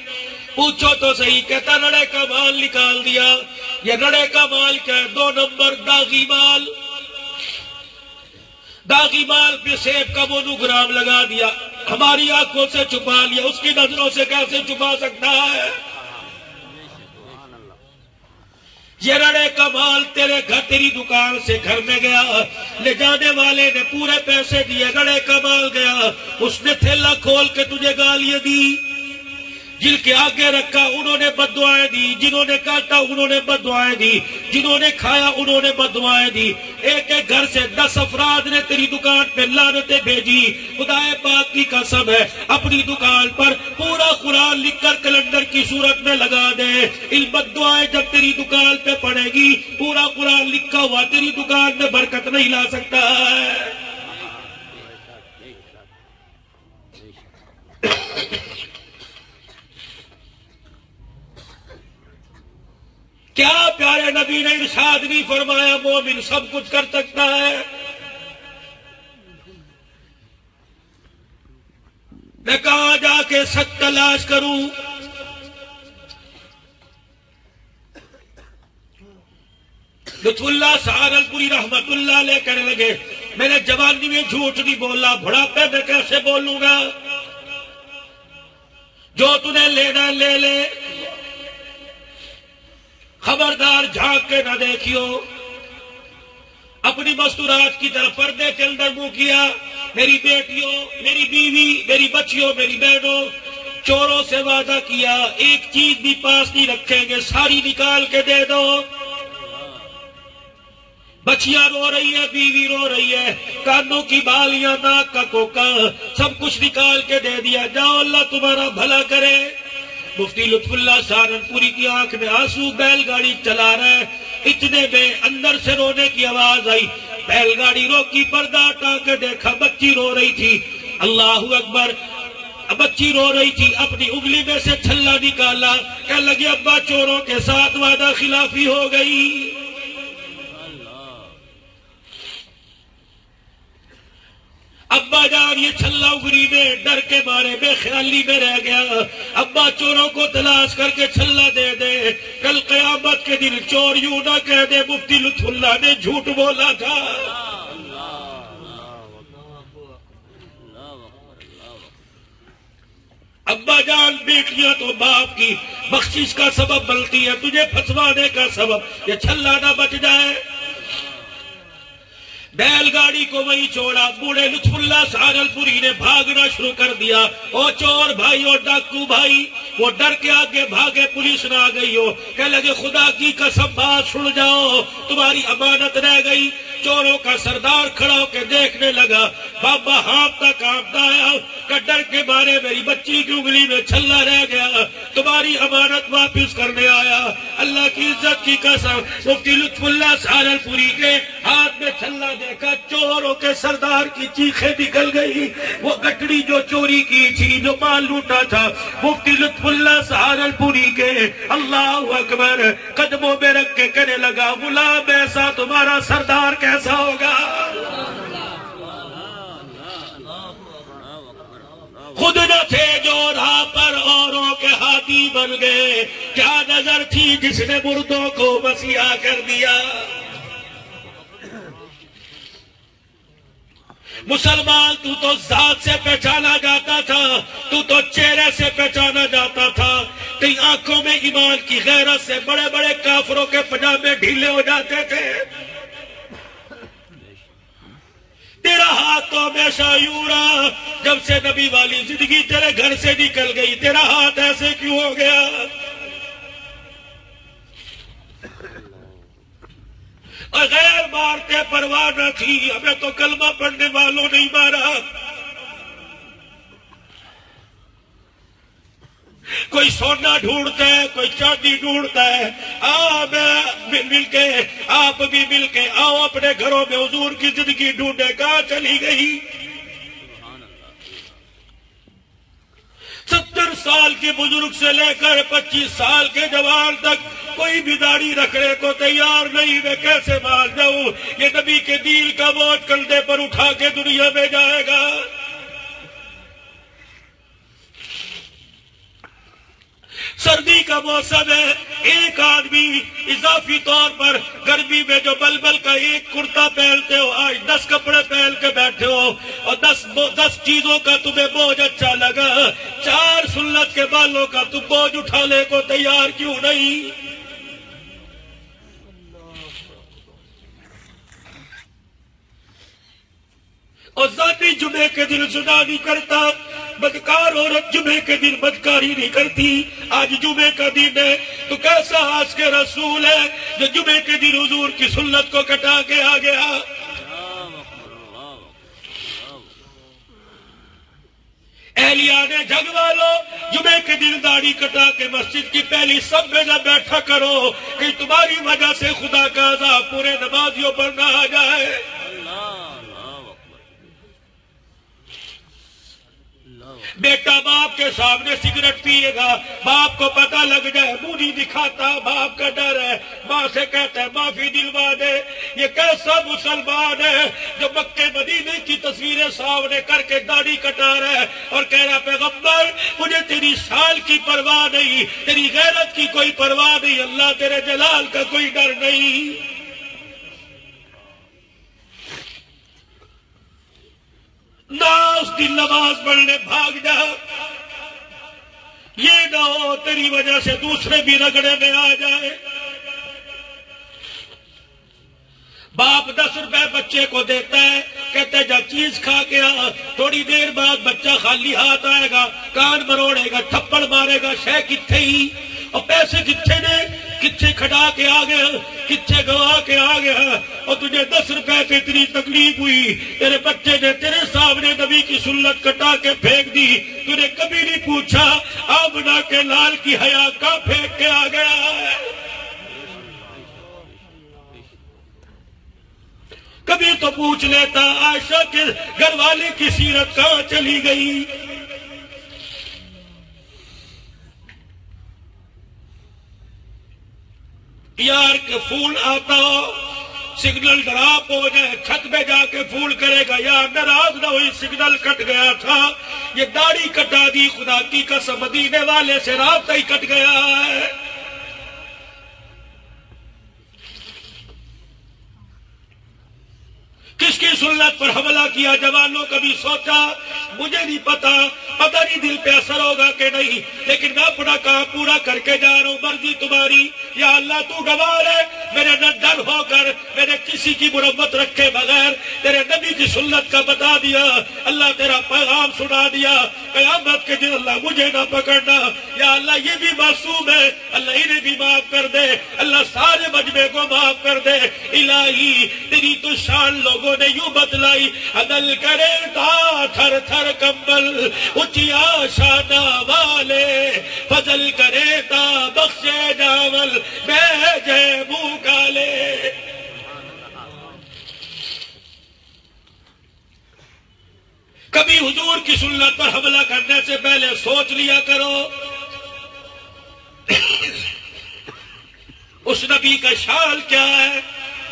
پوچھو تو صحیح، کہتا رڑے کا مال نکال دیا۔ یہ رڑے کا مال کیا ہے؟ 2 نمبر داغی مال۔ داغی مال پہ سیب کا مونوگرام لگا دیا، ہماری آنکھوں سے چھپا لیا، اس کی نظروں سے کیسے چھپا سکتا ہے؟ یہ رڑے کا مال تیرے گھر، تیری دکان سے گھر میں گیا، لے جانے والے نے پورے پیسے دیے، رڑے کا مال گیا، اس نے تھیلا کھول کے تجھے گالیاں دی، جن کے آگے رکھا انہوں نے بد دعائیں دی، جنہوں نے کاٹا انہوں نے بد دعائیں دی، جنہوں نے کھایا انہوں نے بد دعائیں دی، ایک ایک گھر سے 10 افراد نے تیری دکان پہ لعنتیں بھیجی۔ خدا پاک کی قسم ہے، اپنی دکان پر پورا قرآن لکھ کر کیلنڈر کی صورت میں لگا دے، ان بد دعائیں جب تیری دکان پہ پڑے گی، پورا قرآن لکھا ہوا تیری دکان میں برکت نہیں لا سکتا ہے۔ کیا پیارے نبی نے ارشاد نہیں فرمایا مومن سب کچھ کر سکتا ہے؟ میں کہاں جا کے سچ تلاش کروں؟ لطف اللہ سہارنپوری رحمت اللہ علیہ کہنے لگے، میں نے جوانی میں جھوٹ نہیں بولا، بڑھاپے میں کیسے بولوں گا؟ جو تُنے لینا لے لے، خبردار جھانک کے نہ دیکھیو۔ اپنی مستورات کی طرف پردے کے اندر منہ کیا، میری بیٹیوں، میری بیوی، میری بچیوں، میری بہنوں، چوروں سے وعدہ کیا ایک چیز بھی پاس نہیں رکھیں گے، ساری نکال کے دے دو۔ بچیاں رو رہی ہے، بیوی رو رہی ہے، کانوں کی بالیاں، ناک کا کوکا، سب کچھ نکال کے دے دیا، جاؤ اللہ تمہارا بھلا کرے۔ مفتی لطف اللہ سہارنپوری کی آنکھ میں آنسو، بیل گاڑی چلا رہا ہے، اتنے میں اندر سے رونے کی آواز آئی، بیل گاڑی روکی، پردہ ہٹا کے دیکھا، بچی رو رہی تھی۔ اللہ اکبر، بچی رو رہی تھی، اپنی انگلی میں سے چھلا نکالا، کہنے لگی ابا چوروں کے ساتھ وعدہ خلافی ہو گئی۔ ابا جان یہ چھلا اگری میں ڈر کے مارے بے خیالی میں رہ گیا، ابا چوروں کو تلاش کر کے چھلا دے دے، کل قیامت کے دن چور یوں نہ کہہ دے مفتی لطف اللہ نے جھوٹ بولا تھا۔ ابا جان بیٹیاں تو باپ کی بخشش کا سبب بنتی ہے، تجھے پھنسوانے کا سبب، یہ چھلا نہ بچ جائے۔ بیل گاڑی کو وہی چھوڑا، بوڑھے لطف اللہ سہارنپوری نے بھاگنا شروع کر دیا، او چور بھائی، او ڈاکو بھائی، وہ ڈر کے آگے بھاگے، پولیس نہ آ گئی ہو، کہنے لگے خدا کی قسم بات سن جاؤ، تمہاری امانت رہ گئی۔ چوروں کا سردار کھڑا ہو کے دیکھنے لگا، بابا ہانپتا کانپتا آیا کہ ڈر کے مارے میری بچی کی انگلی میں چھلا رہ گیا، تمہاری امانت واپس کرنے آیا۔ اللہ کی عزت کی قسم، مفتی لطف اللہ سہارنپوری کے ہاتھ میں چھلا دیکھا، چوروں کے سردار کی چیخیں نکل گئی، وہ گٹڑی جو چوری کی تھی، جو مال لوٹا تھا، مفتی لطف اللہ سہارنپوری کے اللہ اکبر قدموں میں رکھ کے کہنے لگا، غلام ایسا تمہارا سردار کیسا ہوگا؟ خود نہ تھے جو راہ پر اوروں کے ہاتھی بن گئے، کیا نظر تھی جس نے مردوں کو مسیحا کر دیا۔ مسلمان تو تو ذات سے پہچانا جاتا تھا، تو تو چہرے سے پہچانا جاتا تھا، کئی آنکھوں میں ایمان کی غیرت سے بڑے بڑے کافروں کے پجامے ڈھیلے ہو جاتے تھے۔ ہمیشہ یوں رہا، جب سے نبی والی زندگی تیرے گھر سے نکل گئی تیرا ہاتھ ایسے کیوں ہو گیا؟ اور غیر مارتے پرواہ نہ تھی، ہمیں تو کلمہ پڑھنے والوں نہیں مارا۔ کوئی سونا ڈھونڈتا ہے، کوئی چاندی ڈھونڈتا ہے، مل کے آپ بھی مل کے آؤ اپنے گھروں میں حضور کی زندگی ڈھونڈے، کہاں چلی گئی؟ 70 سال کے بزرگ سے لے کر 25 سال کے جوان تک کوئی بھی داڑھی رکھنے کو تیار نہیں۔ میں کیسے مان جاؤں؟ یہ نبی کے دین کا بوجھ کندھے پر اٹھا کے دنیا میں جائے گا۔ سردی کا موسم ہے، ایک آدمی اضافی طور پر گرمی میں جو بلبل کا ایک کرتا پہنتے ہو، آج 10 کپڑے پہن کے بیٹھے ہو اور 10 چیزوں کا تمہیں بوجھ اچھا لگا، 4 سنت کے بالوں کا تم بوجھ اٹھانے کو تیار کیوں نہیں؟ اور ذاتی جمعے کے دن زنا نہیں کرتا، بدکار عورت جمعے کے دن بدکاری نہیں کرتی۔ آج جمعے کا دن ہے تو کیسا آج کے رسول ہے جو جمعے کے دن حضور کی سنت کو کٹا کے آ گیا؟ اہلیان جگ والوں، جمعے کے دن داڑھی کٹا کے مسجد کی پہلی سب میں نہ بیٹھا کرو کہ تمہاری وجہ سے خدا کا عذاب پورے نمازیوں پر نہ آ جائے۔ بیٹا باپ کے سامنے سگریٹ پیے گا، باپ کو پتہ لگ جائے، منہ نہیں دکھاتا، باپ کا ڈر ہے، ماں سے کہتا ہے معافی دلوا دے۔ یہ کیسا مسلمان ہے جو مکے مدینے کی تصویریں سامنے کر کے داڑھی کٹا رہا ہے اور کہہ رہا پیغمبر مجھے تیری شان کی پرواہ نہیں، تیری غیرت کی کوئی پرواہ نہیں، اللہ تیرے جلال کا کوئی ڈر نہیں۔ نہ اس دن نماز پڑھنے بھاگ جا، یہ نہ ہو تیری وجہ سے دوسرے بھی رگڑے میں آ جائے۔ باپ 10 روپے بچے کو دیتا ہے، کہتا ہے جا چیز کھا کے آ، تھوڑی دیر بعد بچہ خالی ہاتھ آئے گا، کان مروڑے گا، تھپڑ مارے گا، شے کتھے ہی، اور پیسے کتھے نے، کتھے کھڑا کے آ گیا، کتھے گوا کے آ گیا، اور تجھے 10 روپے پہ اتنی تکلیف ہوئی، تیرے بچے نے تیرے سامنے نبی کی سنت کٹا کے پھینک دی، تو نے کبھی نہیں پوچھا آمنہ کے لال کی حیا کہاں پھینک کے آ گیا ہے؟ کبھی تو پوچھ لیتا عائشہ کے گھر والے کی سیرت کہاں چلی گئی؟ یار کے فون آتا ہو، سگنل ڈراپ ہو جائے، چھت پہ جا کے فون کرے گا، یار ناراض نہ ہوئی سگنل کٹ گیا تھا، یہ داڑھی کٹا دی، خدا کی قسم مدینے والے سے رابطہ ہی کٹ گیا ہے۔ کس کی سنت پر حملہ کیا جوانوں؟ کبھی سوچا؟ مجھے نہیں پتا نہیں دل پہ اثر ہوگا کہ نہیں، لیکن میں اپنا کام پورا کر کے جا رہا ہوں، مرضی تمہاری۔ یا اللہ تو گواہ ہے، میرے نہ ڈر ہو کر میرے کسی کی مرمت رکھے بغیر تیرے نبی کی سنت کا بتا دیا، اللہ تیرا پیغام سنا دیا، قیامت کے دن اللہ مجھے نہ پکڑنا۔ یا اللہ یہ بھی معصوم ہے، اللہ انہیں بھی معاف کر دے، اللہ سارے مجمع کو معاف کر دے۔ الہی تیری تو شان لوگوں نے یوں بتلائی، عدل کرے تا تھر تھر کمبل اچیا شانہ والے، فضل کرے تا بخشے جاول بیجے منہ کالے۔ کبھی حضور کی سنت پر حملہ کرنے سے پہلے سوچ لیا کرو اس نبی کا شان کیا ہے۔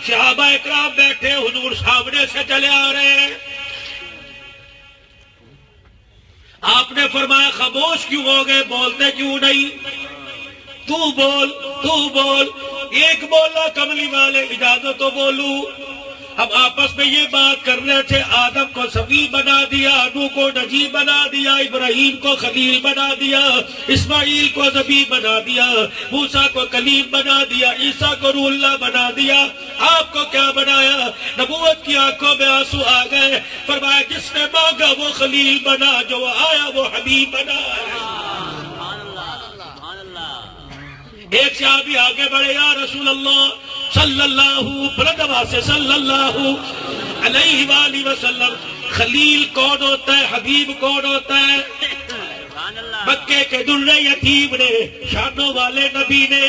صحابہ اکرام بیٹھے، حضور سامنے سے چلے آ رہے ہیں، آپ نے فرمایا خاموش کیوں ہو گئے، بولتے کیوں نہیں؟ تو بول، ایک بولا کملی والے اجازت تو بولوں۔ ہم آپس میں یہ بات کر رہے تھے، آدم کو صفی بنا دیا، نوح کو نجی بنا دیا، ابراہیم کو خلیل بنا دیا، اسماعیل کو ذبیح بنا دیا، موسیٰ کو کلیم بنا دیا، عیسیٰ کو روح اللہ بنا دیا۔ آپ کو کیا بنایا؟ نبوت کی آنکھوں میں آنسو آ گئے، فرمایا جس نے مانگا وہ خلیل بنا، جو آیا وہ حبیب بنا۔ ایک صحابی آگے بڑھے، یا رسول اللہ صلی اللہ بلند آواز سے صلی اللہ علیہ وآلہ وسلم، خلیل کون ہوتا ہے؟ حبیب کون ہوتا ہے؟ مکے کے در یتیم نے، شانوں والے نبی نے،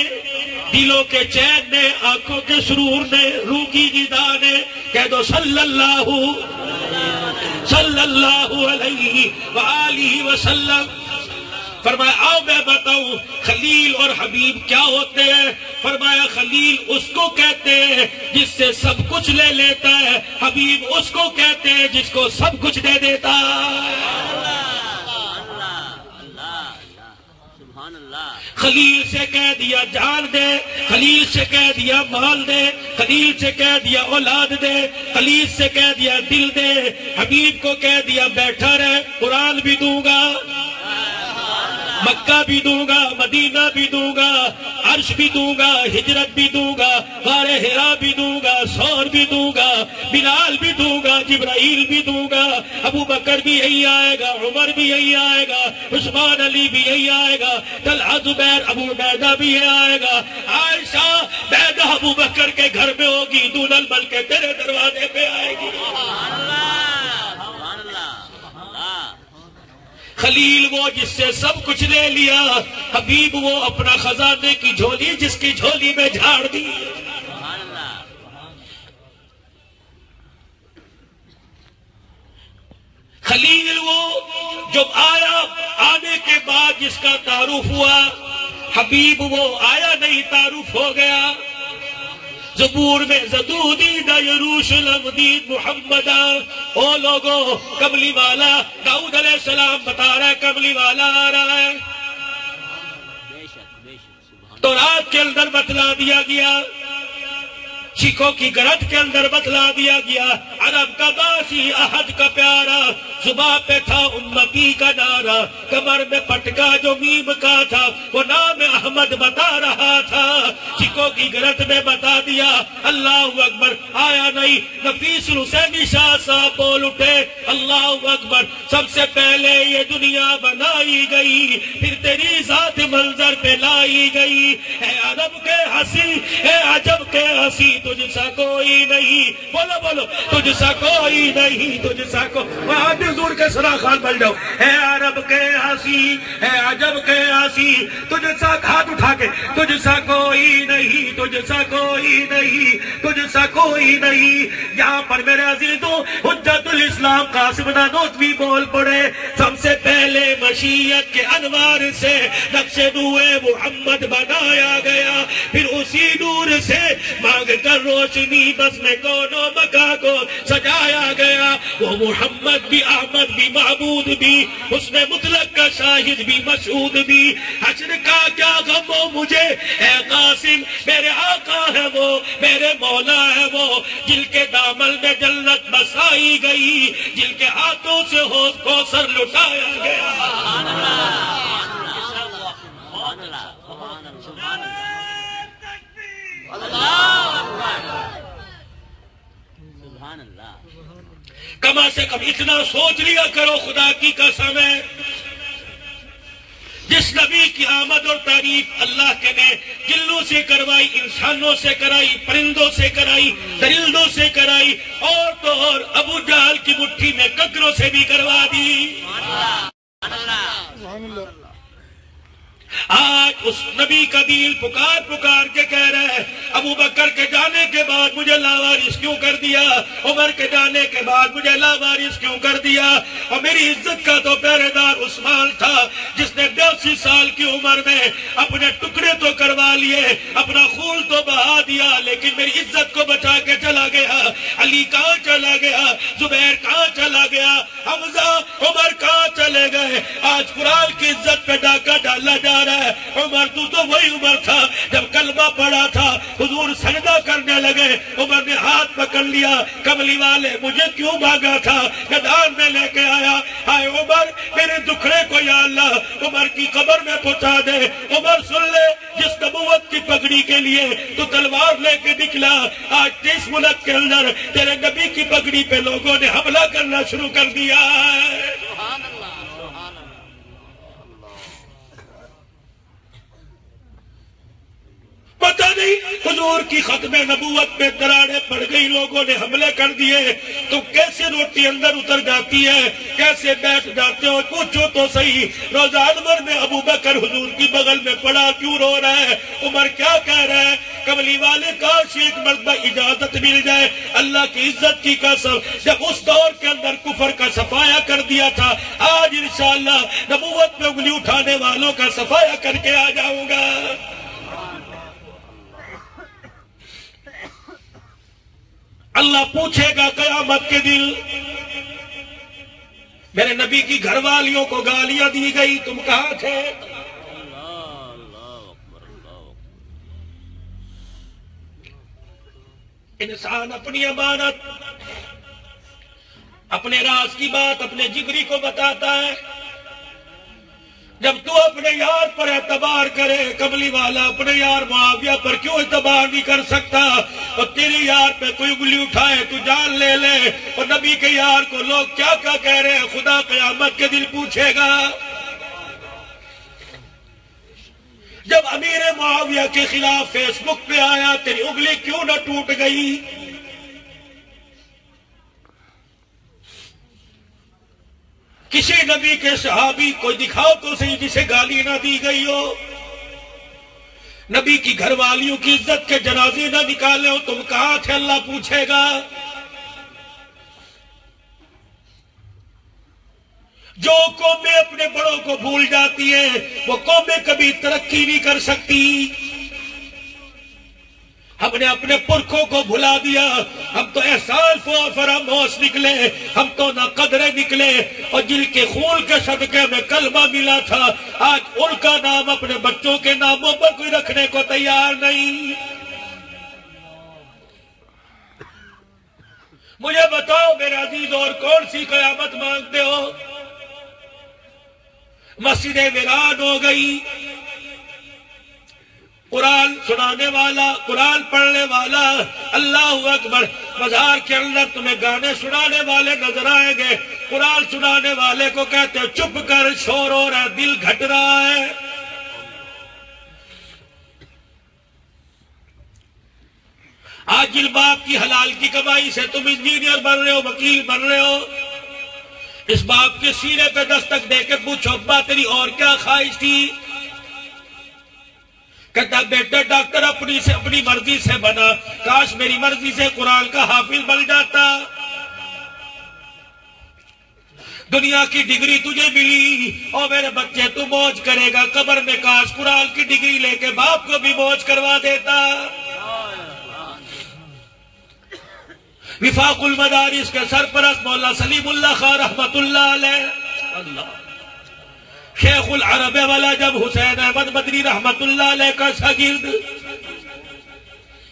دلوں کے چین نے، آنکھوں کے سرور نے، روح کی غذا نے، کہہ دو صلی اللہ علیہ وآلہ وسلم۔ فرمایا آؤ میں بتاؤں خلیل اور حبیب کیا ہوتے ہیں۔ فرمایا خلیل اس کو کہتے ہیں جس سے سب کچھ لے لیتا ہے، حبیب اس کو کہتے ہیں جس کو سب کچھ دے دیتا ہے۔ خلیل سے کہہ دیا جان دے، خلیل سے کہہ دیا مال دے، خلیل سے کہہ دیا اولاد دے، خلیل سے کہہ دیا دل دے، حبیب کو کہہ دیا بیٹھا رہ، قرآن بھی دوں گا، مکہ بھی دوں گا، مدینہ بھی دوں گا، عرش بھی دوں گا، ہجرت بھی دوں گا، غار حرا بھی دوں گا، سور بھی دوں گا، بلال بھی دوں گا، جبرائیل بھی دوں گا، ابو بکر بھی یہی آئے گا، عمر بھی یہی آئے گا، عثمان علی بھی یہی آئے گا، طلحہ زبیر ابو عبیدہ بھی یہی آئے گا، عائشہ بیدہ ابو بکر کے گھر میں ہوگی، دون الملک کے تیرے دروازے پہ آئے گی۔ خلیل وہ جس سے سب کچھ لے لیا، حبیب وہ اپنا خزانے کی جھولی جس کی جھولی میں جھاڑ دی۔ خلیل وہ جب آیا، آنے کے بعد جس کا تعارف ہوا، حبیب وہ آیا نہیں تعارف ہو گیا۔ زبور میں زدودید یروشلم دید محمدہ، او لوگو کملی والا داؤد علیہ السلام بتا رہا ہے کملی والا آ رہا ہے۔ تو رات کے اندر بتلا دیا گیا، سکھوں کی گرد کے اندر بتلا دیا گیا، عرب کا باسی احد کا پیارا، زباں پہ تھا امتی کا نعرہ، کمر میں پٹکا جو میم کا تھا وہ نام احمد بتا رہا تھا۔ سکھوں کی گرد میں بتا دیا، اللہ اکبر آیا نہیں۔ نفیس حسینی شاہ صاحب بول اٹھے، اللہ اکبر سب سے پہلے یہ دنیا بنائی گئی، پھر تیری ذات منظر پہ لائی گئی۔ اے عرب کے ہنسی، اے عجب کے ہنسی، تجھ سا کوئی نہیں، بولو بولو تجھ سا کوئی نہیں، تجھ سا کوئی حضور کے سرا خان بن جاؤ۔ اے عرب کے ہنسی، اے عجب کے ہنسی، تجھ سا ہاتھ اٹھا کے، تجھ سا کوئی نہیں، تجھ سا کوئی نہیں، تجھ سا کوئی نہیں۔ یہاں پر میرے عزیزوں حجت الاسلام قاسم نانوتوی بول پڑے، سب سے پہلے مشیت کے انوار سے نقش نوے محمد بنایا گیا، پھر اسی نور سے مانگ کر روشنی بس میں کونوں مکہ کو سجایا گیا۔ وہ محمد بھی احمد بھی معبود بھی، اس میں مطلق کا شاہد بھی مشہود بھی۔ حشر کا کیا غم ہو مجھے اے قاسم، میرے آقا ہے وہ، میرے مولا ہے وہ، جن کے دامن میں جنت بسائی گئی، جن کے ہاتھوں سے حوض کوثر لٹایا گیا۔ کم سے کم اتنا سوچ لیا کرو، خدا کی قسم ہے جس نبی کی آمد اور تعریف اللہ کے نے جنوں سے کروائی، انسانوں سے کرائی، پرندوں سے کرائی، درندوں سے کرائی، اور تو اور ابو جہل کی مٹھی میں ککروں سے بھی کروا دی۔ آج اس نبی کا دل پکار پکار کے کہہ رہے ہیں، ابو بکر کے جانے کے بعد مجھے لاوارث کیوں کر دیا، عمر کے جانے کے بعد مجھے لاوارث کیوں کر دیا، اور میری عزت کا تو پہرے دار عثمان تھا جس نے 82 سال کی عمر میں اپنے ٹکڑے تو کروا لیے، اپنا خون تو بہا دیا، لیکن میری عزت کو بچا کے چلا گیا۔ علی کہاں چلا گیا، زبیر کہاں چلا گیا، حمزہ عمر کہاں چلے گئے؟ آج قرآن کی عزت پہ ڈاکہ ڈالا جا رہا ہے، عمر تو وہی عمر تھا جب کلمہ پڑھا تھا، حضور سجدہ کرنے لگے، عمر نے ہاتھ پکڑ لیا، کملی والے مجھے کیوں بھاگا تھا، میدان میں لے کے آیا، ہائے عمر میرے دکھڑے کو یا اللہ عمر کی قبر میں پہنچا دے۔ عمر سن لے، جس نبوت کی پگڑی کے لیے تو تلوار لے کے نکلا، آج 30 ملک کے اندر تیرے نبی کی پگڑی پہ لوگوں نے حملہ کرنا شروع کر دیا ہے۔ سبحان اللہ، سبحان اللہ۔ پتہ نہیں حضور کی ختم نبوت میں دراڑیں پڑ گئی، لوگوں نے حملے کر دیے، تو کیسے روٹی اندر اتر جاتی ہے، کیسے بیٹھ جاتے ہو، پوچھو تو صحیح۔ روزہ انور میں ابو بکر حضور کی بغل میں پڑا، کیوں رو رہا ہے؟ عمر کیا کہہ رہا ہے؟ کملی والے کاش ایک مرتبہ اجازت مل جائے، اللہ کی عزت کی قسم، جب اس دور کے اندر کفر کا صفایا کر دیا تھا، آج انشاءاللہ نبوت میں انگلی اٹھانے والوں کا صفایا کر کے آ جاؤں گا۔ اللہ پوچھے گا قیامت کے دن، میرے نبی کی گھر والیوں کو گالیاں دی گئی، تم کہاں تھے؟ انسان اپنی امانت، اپنے راز کی بات اپنے جگری کو بتاتا ہے۔ جب تو اپنے یار پر اعتبار کرے، کملی والا اپنے یار معاویہ پر کیوں اعتبار نہیں کر سکتا؟ اور تیرے یار پہ کوئی انگلی اٹھائے تو جان لے لے، اور نبی کے یار کو لوگ کیا کہہ رہے ہیں، خدا قیامت کے دن پوچھے گا۔ جب امیر معاویہ کے خلاف فیس بک پہ آیا، تیری انگلی کیوں نہ ٹوٹ گئی؟ کسی نبی کے صحابی کوئی دکھاؤ تو صحیح جسے گالی نہ دی گئی ہو، نبی کی گھر والیوں کی عزت کے جنازے نہ نکالے ہو، تم کہاں تھے؟ اللہ پوچھے گا۔ جو قومیں اپنے بڑوں کو بھول جاتی ہیں وہ قومیں کبھی ترقی نہیں کر سکتی۔ ہم نے اپنے پرکھوں کو بھلا دیا، ہم تو احسان فراموش نکلے، ہم تو ناقدرے نکلے، اور جن کے خون کے صدقے میں کلمہ ملا تھا، آج ان کا نام اپنے بچوں کے ناموں پر کوئی رکھنے کو تیار نہیں۔ مجھے بتاؤ میرے عزیز، اور کون سی قیامت مانگتے ہو؟ مسجدیں ویران ہو گئی، قرآن سنانے والا، قرآن پڑھنے والا، اللہ اکبر، بازار کے اندر تمہیں گانے سنانے والے نظر آئیں گے، قرآن سنانے والے کو کہتے ہیں چپ کر، شور ہو رہا ہے، دل گھٹ رہا ہے۔ آج جن باپ کی حلال کی کمائی سے تم انجینئر بن رہے ہو، وکیل بن رہے ہو، اس باپ کے سینے پہ دستک دے کے پوچھو ابا تیری اور کیا خواہش تھی؟ کہتا بیٹا ڈاکٹر اپنی مرضی سے بنا، کاش میری مرضی سے قرآن کا حافظ بن جاتا۔ دنیا کی ڈگری تجھے ملی، اور میرے بچے تو موج کرے گا، قبر میں کاش قرآن کی ڈگری لے کے باپ کو بھی موج کروا دیتا۔ وفاق المدارس کے سرپرست مولا سلیم اللہ خان رحمت اللہ علیہ، اللہ شیخ العرب والا جب حسین احمد مدنی رحمت اللہ علیہ کا شاگرد،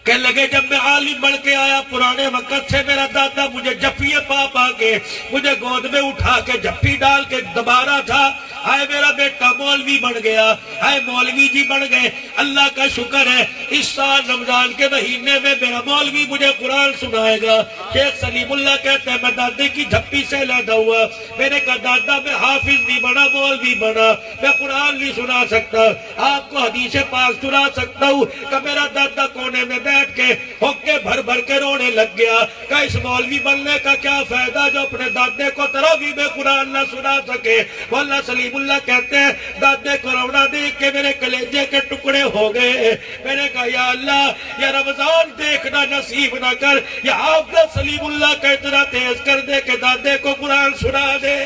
کہنے لگے جب میں عالم بڑھ کے آیا پرانے وقت سے میرا دادا مجھے جپیے پا کے مجھے گود میں اٹھا کے جپی ڈال کے دبارا تھا، آئے میرا بیٹا مولوی بن گیا، آئے مولوی جی بن گئے، اللہ کا شکر ہے اس سال رمضان کے مہینے میں میرا مولوی مجھے قرآن سنائے گا۔ شیخ سلیم اللہ کہتے ہیں میں دادے کی جھپی سے لیدا ہوا، میں نے کہا دادا میں حافظ نہیں بنا، مولوی بنا، میں قرآن نہیں سنا سکتا، آپ کو حدیث پاک سنا سکتا ہوں۔ کہ میرا دادا کونے میں بیٹھ کے ہوکے بھر بھر کے رونے لگ گیا کہ اس مولوی بننے کا کیا فائدہ جو اپنے دادے کو تراویح میں قرآن نہ سنا سکے۔ مولا سلیم اللہ کہتے ہیں دادے کو رونا دیکھ کے میرے کلیجے کے ٹکڑے ہو گئے، میں نے کہا یا اللہ یہ رمضان دیکھنا نصیب نہ کر، یہ حافظ سلیم اللہ کا اتنا تیز کر دے کہ دادے کو قرآن سنا دے۔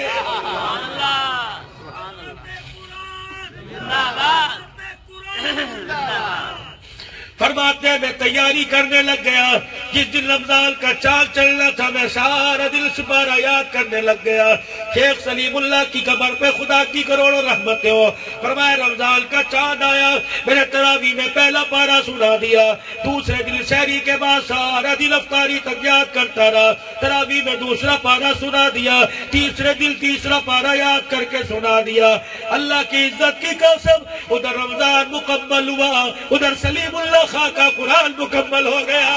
فرماتے ہیں میں تیاری کرنے لگ گیا، جس دن رمضان کا چاند چلنا تھا میں سارا دل سپارہ یاد کرنے لگ گیا۔ شیخ سلیم اللہ کی قبر پہ خدا کی کروڑوں رحمتیں ہو، فرمایا رمضان کا چاند آیا، میں نے تراویح میں پہلا پارہ سنا دیا، دوسرے دن سحری کے بعد سارا دن افطاری تک یاد کرتا رہا، تراویح میں دوسرا پارہ سنا دیا، تیسرے دن تیسرا پارہ یاد کر کے سنا دیا۔ اللہ کی عزت کی قسم ادھر رمضان مکمل ہوا، ادھر سلیم اللہ خان کا قرآن مکمل ہو گیا۔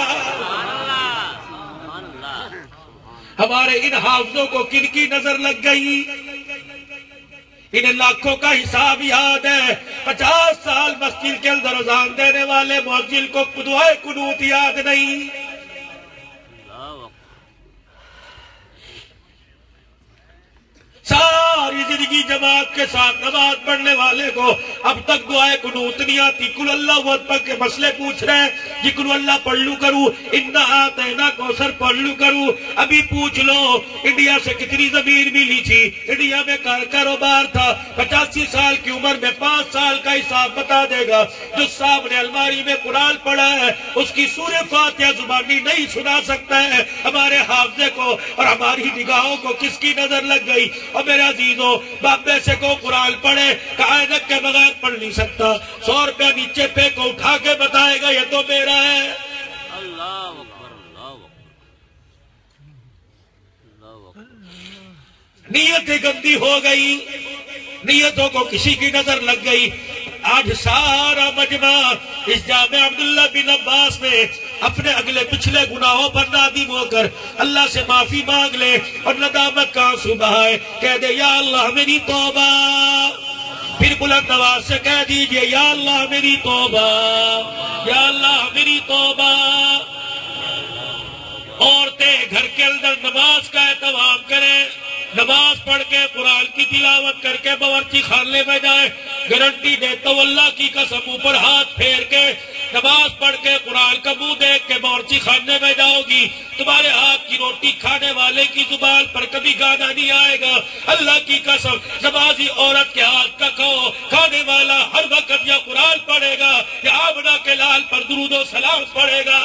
ہمارے ان حافظوں کو کن کی نظر لگ گئی؟ انہیں لاکھوں کا حساب یاد ہے، 50 سال مسجد کے اندر اذان دینے والے مؤذن کو دعائے قنوت یاد نہیں۔ ساری زندگی جماعت کے ساتھ نماز پڑھنے والے کو اب تک دعائے قنوت نہیں آتی، قل اللہ اکبر کے مسئلے پوچھ رہے ہیں، یہ قل اللہ پڑھ لوں کروں، انا اعطیناک کوثر پڑھ لوں کروں۔ ابھی پوچھ لو انڈیا سے کتنی زمین ملی تھی، انڈیا میں کاروبار تھا، 85 سال کی عمر میں 5 سال کا حساب بتا دے گا۔ جو صاحب نے الماری میں قرآن پڑھا ہے اس کی سورہ فاتحہ زبانی نہیں سنا سکتا ہے۔ ہمارے حافظے کو اور ہماری نگاہوں کو کس کی نظر لگ گئی؟ اور میرے عزیزوں بابے سے کو قرآن پڑھے قائدت کے بغیر پڑھ نہیں سکتا، 100 روپیہ نیچے پہ کو اٹھا کے بتائے گا یہ تو میرا ہے۔ اللہ اکبر، اللہ اکبر۔ نیتیں گندی ہو گئی، نیتوں کو کسی کی نظر لگ گئی۔ آج سارا مجمع اس جامع عبداللہ بن عباس میں اپنے اگلے پچھلے گناہوں پر نادم ہو کر اللہ سے معافی مانگ لے اور ندامت کا آنسو بہائے، کہہ دے یا اللہ میری توبہ۔ پھر بلند آواز سے کہہ دیجئے یا اللہ میری توبہ، یا اللہ میری توبہ۔ عورتیں گھر کے اندر نماز کا اہتمام کریں، نماز پڑھ کے قرآن کی تلاوت کر کے باورچی خانے میں جائیں، گارنٹی دیتا ہوں اللہ کی قسم اوپر ہاتھ پھیر کے نماز پڑھ کے قرآن کا منہ دیکھ کے باورچی خانے میں جاؤ گی، تمہارے ہاتھ کی روٹی کھانے والے کی زبان پر کبھی گانا نہیں آئے گا۔ اللہ کی قسم نمازی عورت کے ہاتھ کا کھانے والا ہر وقت یا قرآن پڑھے گا یا آمنہ کے لال پر درود و سلام پڑھے گا۔